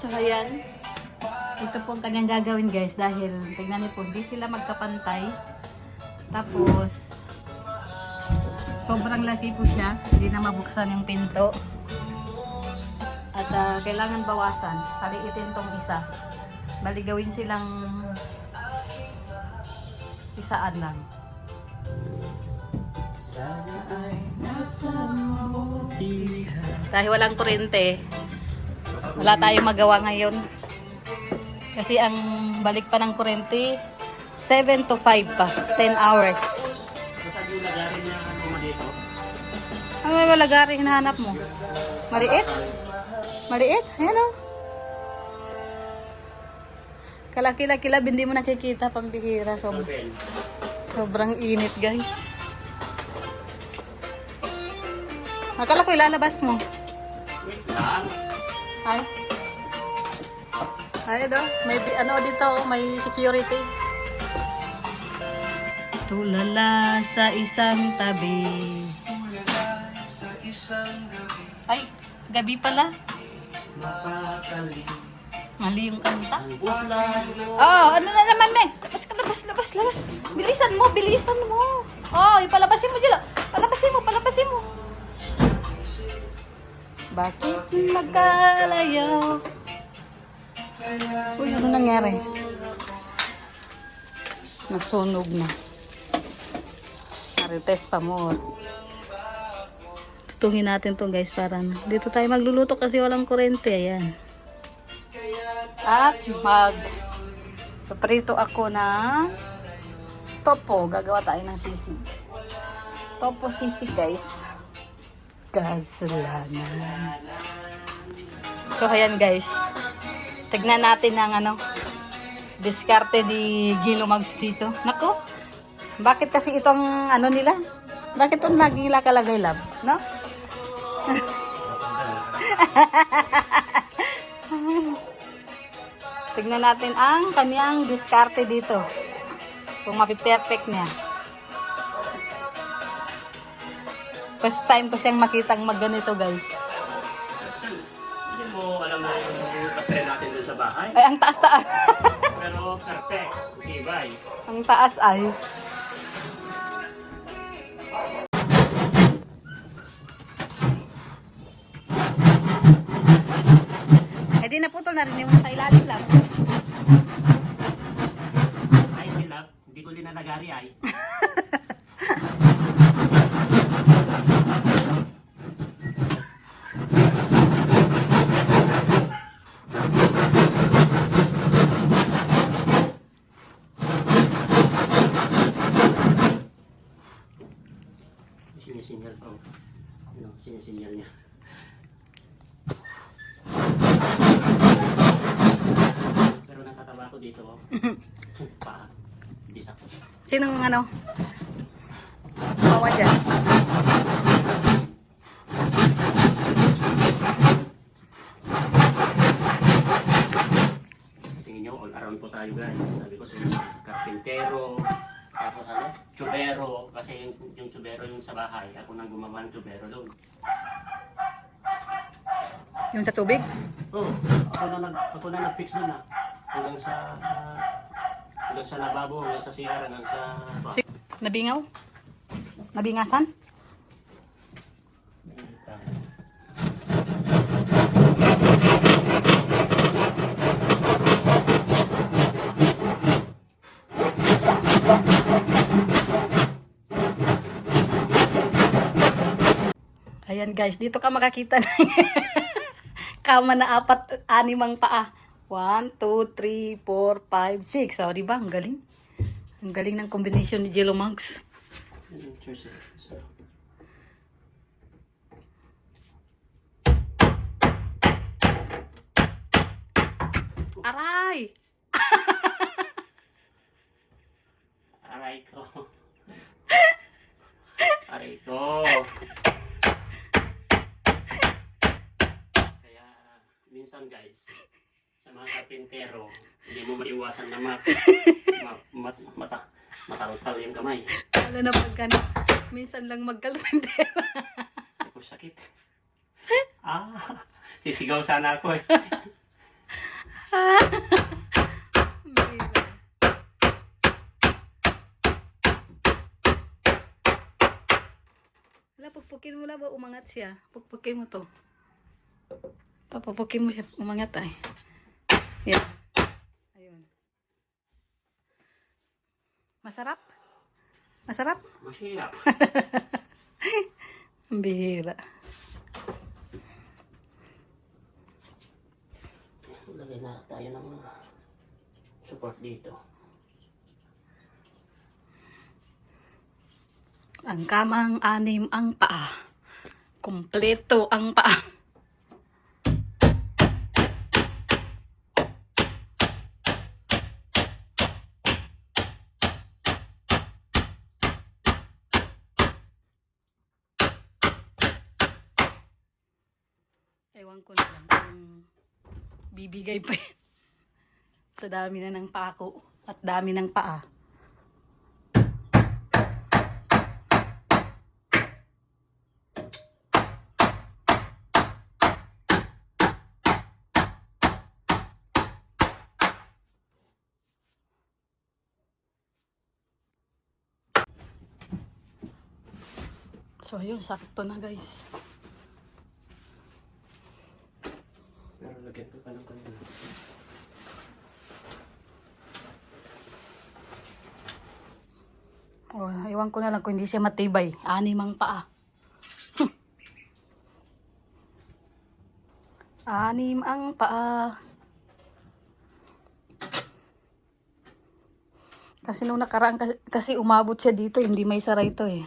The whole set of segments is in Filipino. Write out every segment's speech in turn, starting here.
So ayan, ito po ang kanyang gagawin guys dahil tignan niyo po, hindi sila magkapantay. Tapos sobrang laki po siya, hindi na mabuksan yung pinto. At kailangan bawasan, saliitin tong isa. Bali gawin silang isaan lang. Dahil walang kuryente, wala tayong magawa ngayon. Kasi ang balik pa ng kuryente, 7 to 5 pa, 10 hours. Ano may malagari hinahanap mo? Maliit? Maliit? Ayan o. Kalaki-lakilab, hindi mo nakikita, pambihira. Sobrang init guys. Akala ko ilalabas mo. Wait lang. Ay. Ay do, may ano dito, may security. Tulala sa isang tabi. Ay, gabi pala. Mali yung kanta. Oh, ano na naman, Meng? Labas. Bilisan mo. Oh, ipalabasin mo dyan. Palabasin mo. Bakit nagkalayo? Uy, ano nangyari? Nasunog na. Marites pa more. Tutungin natin to guys, parang dito tayo magluluto kasi walang kuryente. Ayan. At paprito ako na topo. Gagawa tayo ng sisig. Topo sisig guys. Kasalanan. So ayan guys. Tignan natin ang diskarte di Gilomags dito. Nako. Bakit kasi itong nila? Bakit itong laging lakalagay lab? No? Tignan natin ang kanyang diskarte dito. Kung mapiperfect niya. First time ko siyang makitang magganito guys. Hindi mo alam na yung patry natin dun sa bahay. Ay, ang taas-taas. Pero perfect. Tibay. Ang taas ay. Eh di naputol na rin yung sa ilalim lang. Ay, silap. Hindi ko din na nagari ay. Sinisinyal pa. Sinisinyal niya. Pero nakatawa ko dito. Pa. Bisa ko. Sinong bawa dyan? Tingin nyo, all around po tayo guys. Sabi ko sa karpintero, tapos tubero, kasi yung tubero yung sa bahay, ako nang gumawa ng tubero doon. Yung sa tubig? Oo, ako na nag-fix doon hanggang sa lababo, hanggang sa CR, hanggang sa... Nabingaw? Nabingasan? Ayan guys, dito ka makakita na kama na 4, 6 paa. 1, 2, 3, 4, 5, 6. So, diba? Ang galing. Ang galing ng combination ni Gilomags. Aray! Aray ko. Aray ko. Kaya, minsan guys, sa mga karpintero, hindi mo maiwasan na matarutal yung kamay. Lalo na pagka minsan lang magkalpintero. Ako sakit. Sisigaw sana ako eh. Bihira. Wala, pagpukin mo lang ba umangat siya? Pagpukin mo to. Papapukin mo siya, umangat ay. Yan. Ayun. Masarap? Masarap? Masihap. Ang bihira. Lagay na tayo ng support dito. Ang kamang anim ang paa. Kompleto ang paa. Ewan ko na lang kung bibigay pa yan. Sa dami na ng pako at dami ng paa. So ayun, sakto na guys. Pero lagyan ko pa ng kanina. Oh, iwan ko na lang kung hindi siya matibay. Anim ang paa. Anim ang paa. Kasi nung nakaraan, kasi umabot siya dito, hindi may sara ito eh.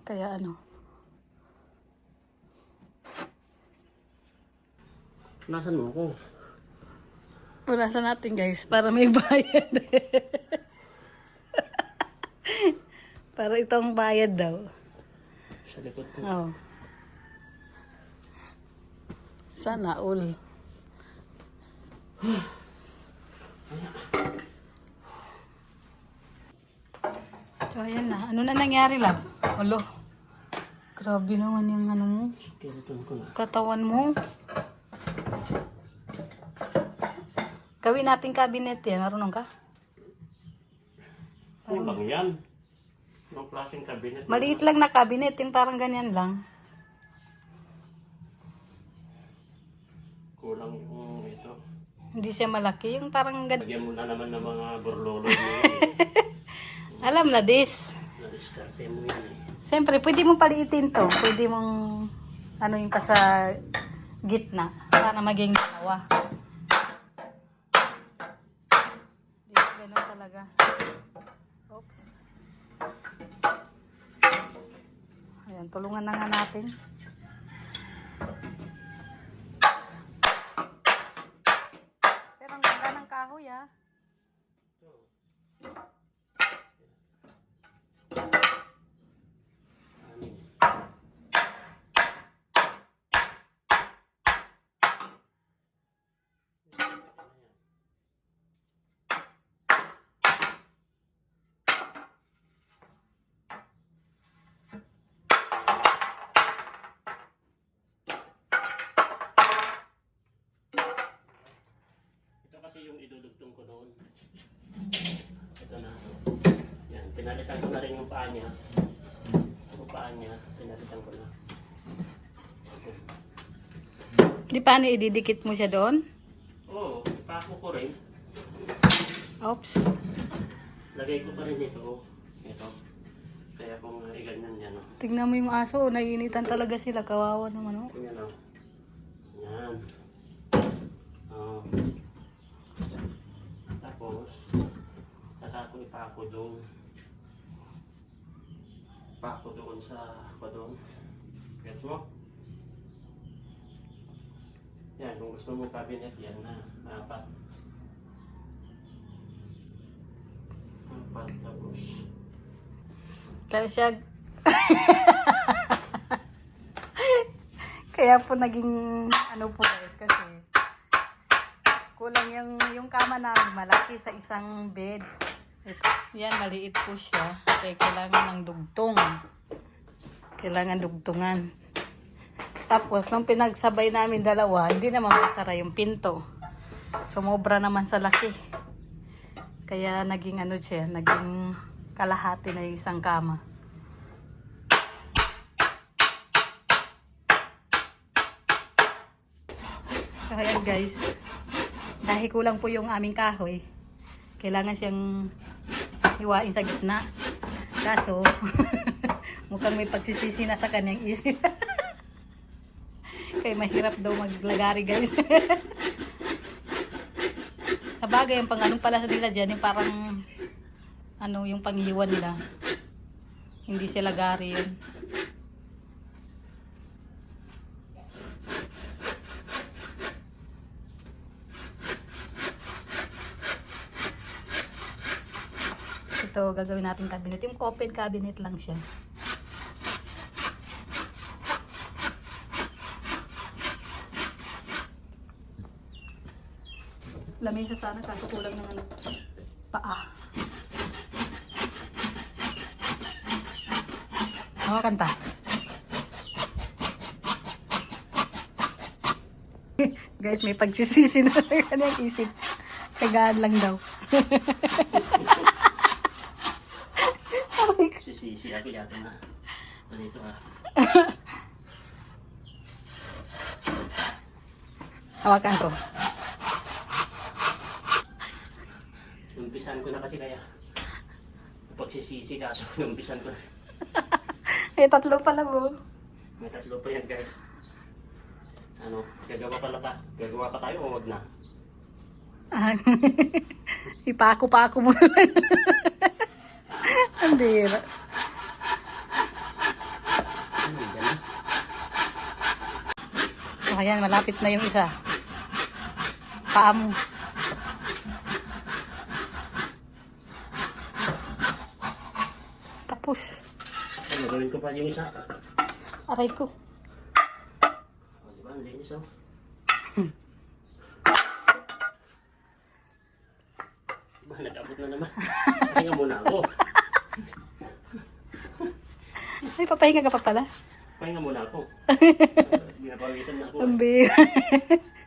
Kaya ano. Nasaan mo ko? Punasan natin guys, para may bayad. Para itong bayad daw. Sa likod ko. Oh. Sana all. So ayan na. Ano na nangyari lang? Alo. Grabe naman yung ano mo. Skeleton ko na. Katawan mo. Gawin natin cabinet yan. Marunong ka? Ano bang yan? Anong klaseng cabinet? Maliit lang na cabinet. Yung parang ganyan lang. Kulang yung ito. Hindi siya malaki. Yung parang ganyan. Lagyan mo na naman ng mga burlolo mo yan. Alam na this. Na-discarte mo yan eh. Siyempre, pwede mong paliitin to. Pwede mong ano yung pa sa gitna. Para maging dalawa. Di ganun talaga. Oops. Ayan, tulungan na nga natin. Pero ang ganda ng kahoy ah. Amin. Ito kasi yung idudugtong ko doon. Ito na. Yan, pinalitan ko na rin yung paa niya. Yung paa niya, pinalitan ko na. Okay. Di paano ididikit mo siya doon? Oo, ipako ko rin. Oops. Lagay ko pa rin ito. Ito. Kaya kung iganyan yan, oh. Tignan mo yung aso. Naiinitan talaga sila. Kawawa naman oh. Yan, oh. Yan. Oh. Tapos, saka ko ipako doon. Pako doon sa doon. Gets mo? Yan, kung gusto mo cabinet, yan na. Apat. Apat, tapos. Kaya siya... Kaya po naging ano po guys kasi kulang yung kama namin malaki sa isang bed. Ito, yan maliit po siya. Kaya kailangan ng dugtong. Kailangan dugtungan. Tapos nung pinagsabay namin dalawa, hindi naman masara yung pinto. Sumobra naman sa laki. Kaya naging ano siya, naging kalahati na yung isang kama. So ayan guys, dahil kulang po yung aming kahoy, kailangan siyang hiwain sa gitna. Kaso, mukhang may pagsisisi na sa kanyang isip. Kaya mahirap daw maglagari guys. Sabagay, yung pang-anong pala sa nila dyan, yung parang ano, yung panghiwan nila. Hindi sila gari yun. Ito, gagawin natin cabinet. Yung open cabinet lang siya. Lamesa sana, kaso kulang ng ano, paa. Oh, kanta. Guys, may pagsisisi na kanyang isip. Tiyagaan lang daw. Sisi ako yata na. Dito ah. Hawakan ko. Umpisan ko na kasi kaya. Pagsisisi kaso umpisan ko na. May tatlo pala mo. May tatlo pa yan guys. Ano, gagawa pala ta. Gagawa pa tayo o wag na? Ipako-pako mo lang. Ang bira. Hindi ganun. So, ayan, malapit na yung isa. Paa mo. Tapos. Ano, gawin ko pa yung isa. Aray ko. O, diba? Ang linis oh. Diba, nag-abot na naman. Pahinga muna ako. Ay, papahinga ka pa pala. Pahinga muna ako. Binapawisan na ako. Ang bira.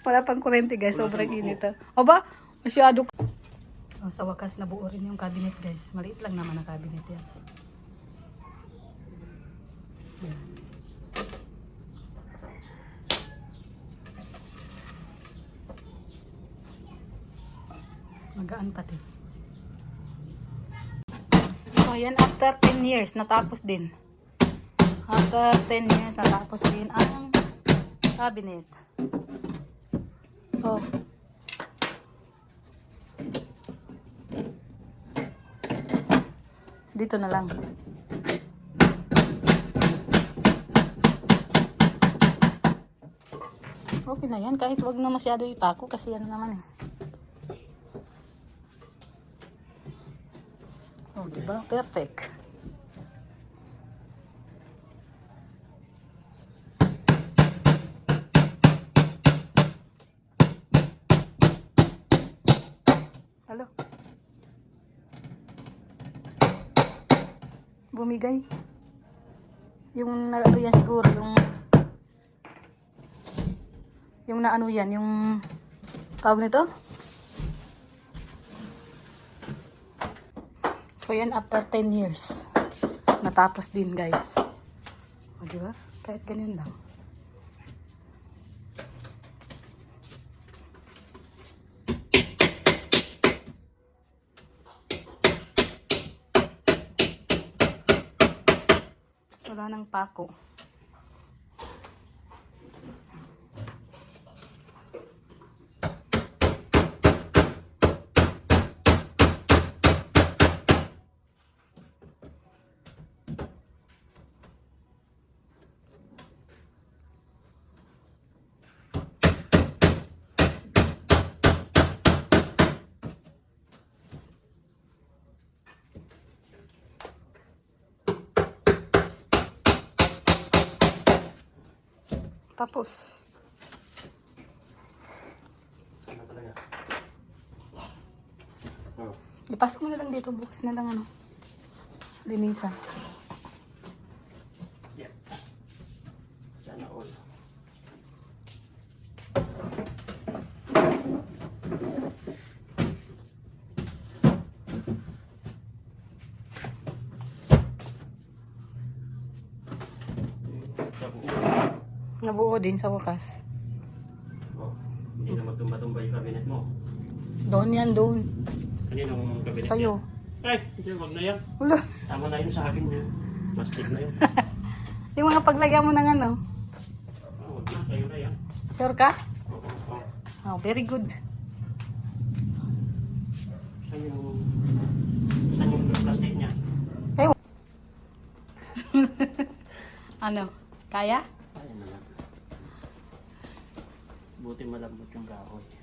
Wala pang kurente guys, Wala sobrang pang init. O ba? Masyado. Oh, sa wakas nabuo rin yung cabinet guys. Maliit lang naman ang cabinet yan. Yan. Magaan pati. So yan, after 10 years, natapos din. After 10 years, natapos din ang cabinet. Oh. Dito na lang. Okay na yan. Kahit wag na masyado ipako kasi ano naman eh. Oh, diba? Perfect. Hello. Bumigay. Yung ano yan siguro, yung na ano yan, yung tawag nito. So yan after 10 years. Natapos din guys. O diba? Kahit ganyan lang. Wala nang pako. Tapos. Ano talaga? Oh. Ipasok mo na lang dito. Bukas na lang ano. Linisa. Yeah. Sana all. nabuo din sa wakas. Oh, hindi na magtumba-tumba yung cabinet mo. Doon yan, doon. Kaninong cabinet? Sa'yo. Ay, hindi, wag na yan. Wala. Tama na yun sa akin yun. Mastig na yun. Yung mga paglagyan mo ng ano. Oh, wag na, kayo na yan. Sure ka? Oo, oo. Oh, very good. Saan yung plastic niya? Ewan. Ano? Kaya? Ay, na lang. Buti malambot yung kahoy.